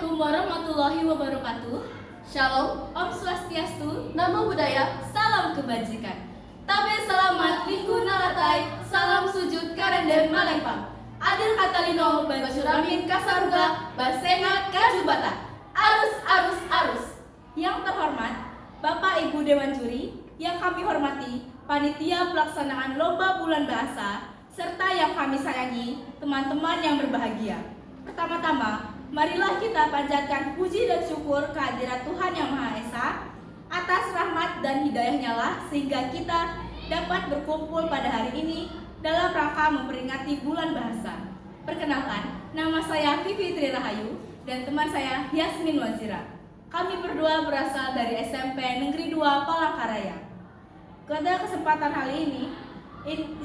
Assalamualaikum warahmatullahi wabarakatuh. Shalom, Om Swastiastu, Namo Buddhaya, salam kebajikan. Tabe selamat lingku nalatai, salam sujud karendem malempang. Adil katalino bajuramin kasaruga, basengat kajubata. Arus, arus, arus. Yang terhormat, Bapak Ibu Dewan Juri, yang kami hormati, panitia pelaksanaan Lomba Bulan Bahasa, serta yang kami sayangi, teman-teman yang berbahagia. Pertama-tama, marilah kita panjatkan puji dan syukur kehadirat Tuhan Yang Maha Esa atas rahmat dan hidayahnya lah sehingga kita dapat berkumpul pada hari ini dalam rangka memperingati Bulan Bahasa. Perkenalkan, nama saya Vivi Tri Rahayu dan teman saya Yasmin Wazira. Kami berdua berasal dari SMP Negeri 2 Palangkaraya. Pada kesempatan kali ini,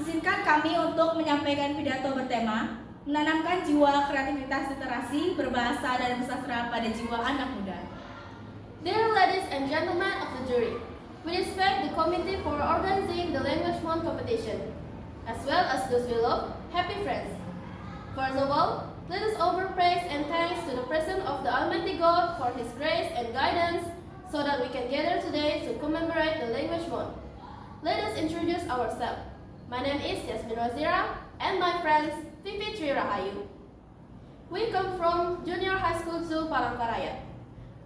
izinkan kami untuk menyampaikan pidato bertema menanamkan jiwa kreativitas literasi, berbahasa, dan bersastra pada jiwa anak muda. Dear ladies and gentlemen of the jury, we respect the committee for organizing the Language Month competition, as well as those we love, happy friends. First of all, let us offer praise and thanks to the presence of the Almighty God for His grace and guidance, so that we can gather today to commemorate the Language Month. Let us introduce ourselves. My name is Yasmin Wazira, and my friends Vivi Tri Rahayu. We come from Junior High School 2 Palangkaraya.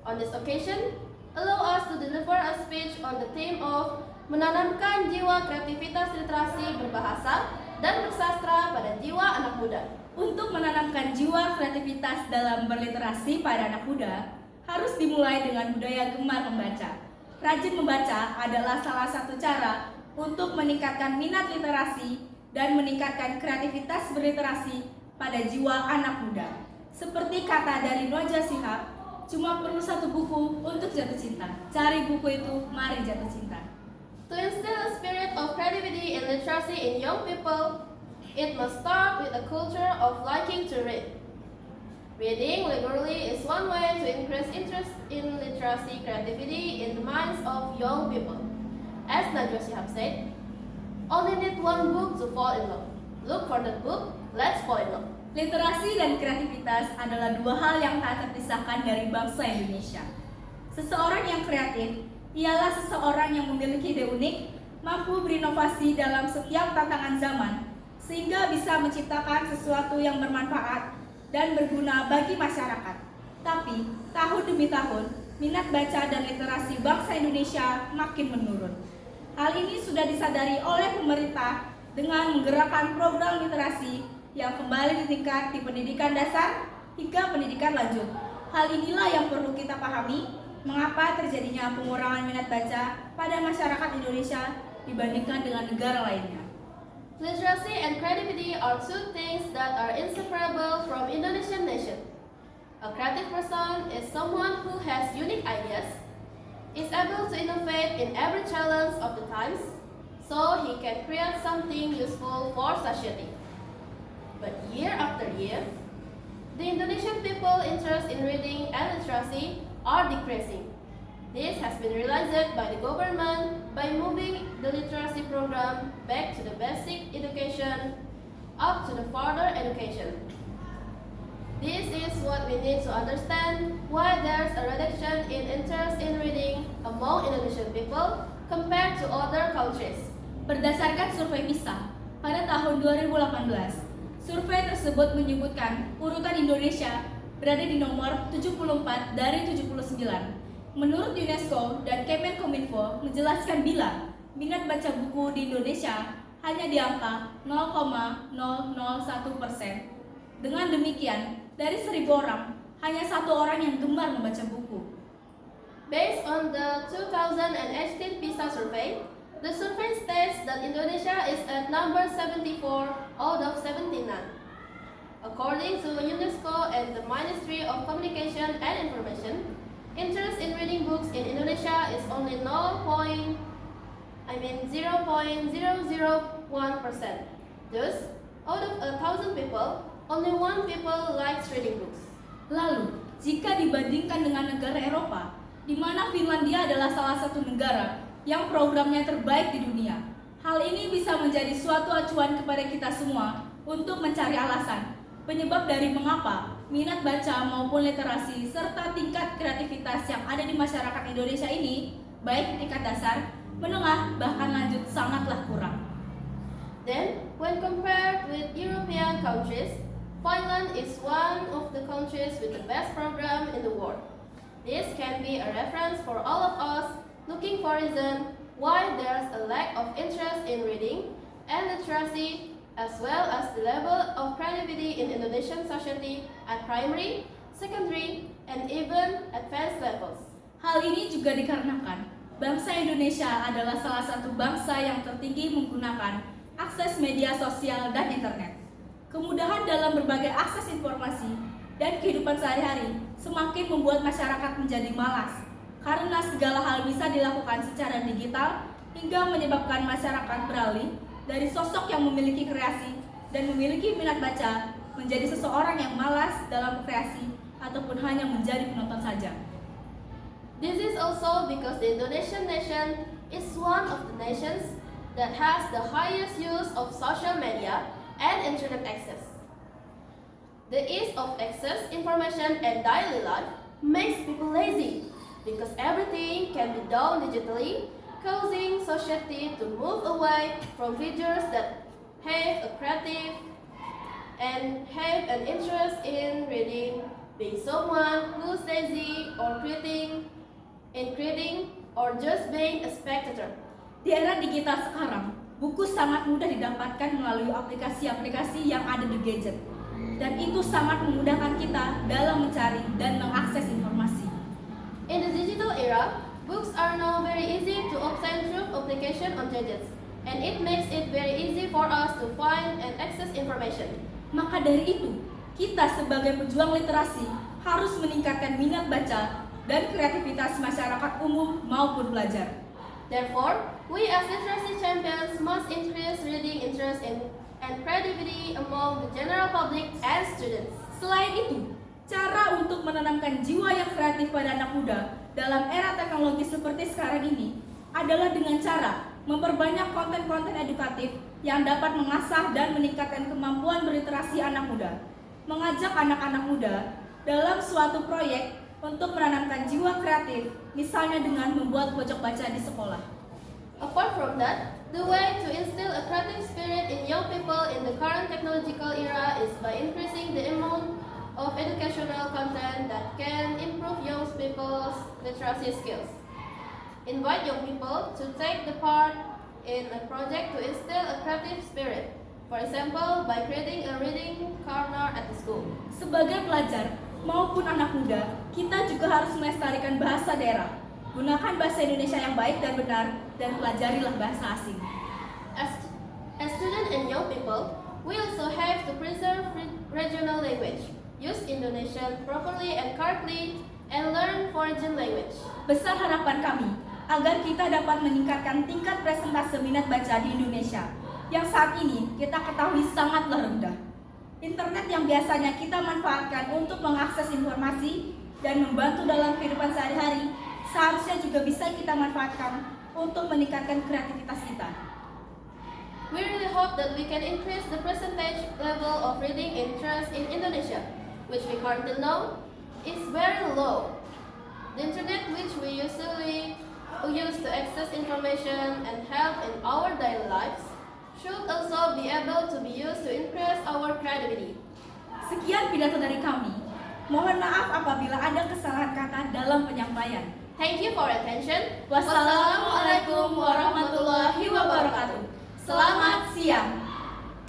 On this occasion, allow us to deliver a speech on the theme of menanamkan jiwa kreativitas literasi berbahasa dan bersastra pada jiwa anak muda. Untuk menanamkan jiwa kreativitas dalam berliterasi pada anak muda, harus dimulai dengan budaya gemar membaca. Rajin membaca adalah salah satu cara untuk meningkatkan minat literasi dan meningkatkan kreativitas berliterasi pada jiwa anak muda. Seperti kata dari Najwa Shihab, cuma perlu satu buku untuk jatuh cinta. Cari buku itu, mari jatuh cinta. To instill a spirit of creativity and literacy in young people, it must start with a culture of liking to read. Reading regularly is one way to increase interest in literacy creativity in the minds of young people. As Najwa Shihab said, only need one book to fall in love. Look for that book, let's fall in love. Literasi dan kreativitas adalah dua hal yang tak terpisahkan dari bangsa Indonesia. Seseorang yang kreatif ialah seseorang yang memiliki ide unik, mampu berinovasi dalam setiap tantangan zaman, sehingga bisa menciptakan sesuatu yang bermanfaat dan berguna bagi masyarakat. Tapi, tahun demi tahun, minat baca dan literasi bangsa Indonesia makin menurun. Hal ini sudah disadari oleh pemerintah dengan menggerakkan program literasi yang kembali ditingkat di pendidikan dasar hingga pendidikan lanjut. Hal inilah yang perlu kita pahami mengapa terjadinya pengurangan minat baca pada masyarakat Indonesia dibandingkan dengan negara lainnya. Literacy and creativity are two things that are inseparable from Indonesian nation. A creative person is someone who has unique ideas, is able to innovate in every challenge of the times, so he can create something useful for society. But year after year, the Indonesian people interest in reading and literacy are decreasing. This has been realized by the government by moving the literacy program back to the basic education up to the further education. This is what we need to understand why there's a reduction in interest in reading among Indonesian people compared to other countries. Berdasarkan survei PISA pada tahun 2018, survei tersebut menyebutkan urutan Indonesia berada di nomor 74 dari 79. Menurut UNESCO dan Kemenkominfo menjelaskan bila minat baca buku di Indonesia hanya di angka 0,001%. Dengan demikian, dari 1.000 orang, hanya 1 orang yang gemar membaca buku. Based on the 2018 PISA survey, the survey states that Indonesia is at number 74 out of 79. According to UNESCO and the Ministry of Communication and Information, interest in reading books in Indonesia is only 0.001%. Thus, out of 1,000 people, only 1 people likes reading books. Lalu, jika dibandingkan dengan negara Eropa, di mana Finlandia adalah salah satu negara yang programnya terbaik di dunia, hal ini bisa menjadi suatu acuan kepada kita semua untuk mencari alasan penyebab dari mengapa minat baca maupun literasi, serta tingkat kreativitas yang ada di masyarakat Indonesia ini, baik tingkat dasar, menengah, bahkan lanjut sangatlah kurang. Then, when compared with European countries, Finland is one of the countries with the best program in the world. This can be a reference for all of us looking for reason why there's a lack of interest in reading and literacy, as well as the level of creativity in Indonesian society at primary, secondary, and even advanced levels. Hal ini juga dikarenakan bangsa Indonesia adalah salah satu bangsa yang tertinggi menggunakan akses media sosial dan internet. Kemudahan dalam berbagai akses informasi dan kehidupan sehari-hari semakin membuat masyarakat menjadi malas karena segala hal bisa dilakukan secara digital hingga menyebabkan masyarakat beralih dari sosok yang memiliki kreasi dan memiliki minat baca menjadi seseorang yang malas dalam kreasi ataupun hanya menjadi penonton saja. This is also because the Indonesian nation is one of the nations that has the highest use of social media and internet access. The ease of access information and daily life makes people lazy because everything can be done digitally, causing society to move away from figures that have a creative and have an interest in reading, being someone who's lazy or creating, or just being a spectator. Di era digital sekarang, buku sangat mudah didapatkan melalui aplikasi-aplikasi yang ada di gadget. Dan itu sangat memudahkan kita dalam mencari dan mengakses informasi. In the digital era, books are now very easy to obtain through application on gadgets, and it makes it very easy for us to find and access information. Maka dari itu, kita sebagai pejuang literasi harus meningkatkan minat baca dan kreativitas masyarakat umum maupun pelajar. Therefore, we as literacy champions must increase reading interest and creativity among the general public and students. Selain itu, cara untuk menanamkan jiwa yang kreatif pada anak muda dalam era teknologi seperti sekarang ini adalah dengan cara memperbanyak konten-konten edukatif yang dapat mengasah dan meningkatkan kemampuan berliterasi anak muda, mengajak anak-anak muda dalam suatu proyek untuk menanamkan jiwa kreatif, misalnya dengan membuat pojok baca di sekolah. Apart from that, the way to instill a creative spirit in young people in the current technological era is by increasing the amount of educational content that can improve young people's literacy skills. Invite young people to take the part in a project to instill a creative spirit. For example, by creating a reading corner at the school. Sebagai pelajar maupun anak muda, kita juga harus melestarikan bahasa daerah. Gunakan bahasa Indonesia yang baik dan benar, dan pelajarilah bahasa asing. As students and young people, we also have to preserve regional language, use Indonesian properly and correctly, and learn foreign language. Besar harapan kami agar kita dapat meningkatkan tingkat presentase minat baca di Indonesia, yang saat ini kita ketahui sangatlah rendah. Internet yang biasanya kita manfaatkan untuk mengakses informasi dan membantu dalam kehidupan sehari-hari, seharusnya juga bisa kita manfaatkan untuk meningkatkan kreativitas kita. We really hope that we can increase the percentage level of reading interest in Indonesia, which we currently know is very low. The internet, which we usually use to access information and help in our daily lives, should also be able to be used to increase our creativity. Sekian pidato dari kami. Mohon maaf apabila ada kesalahan kata dalam penyampaian. Thank you for your attention. Wassalamualaikum warahmatullahi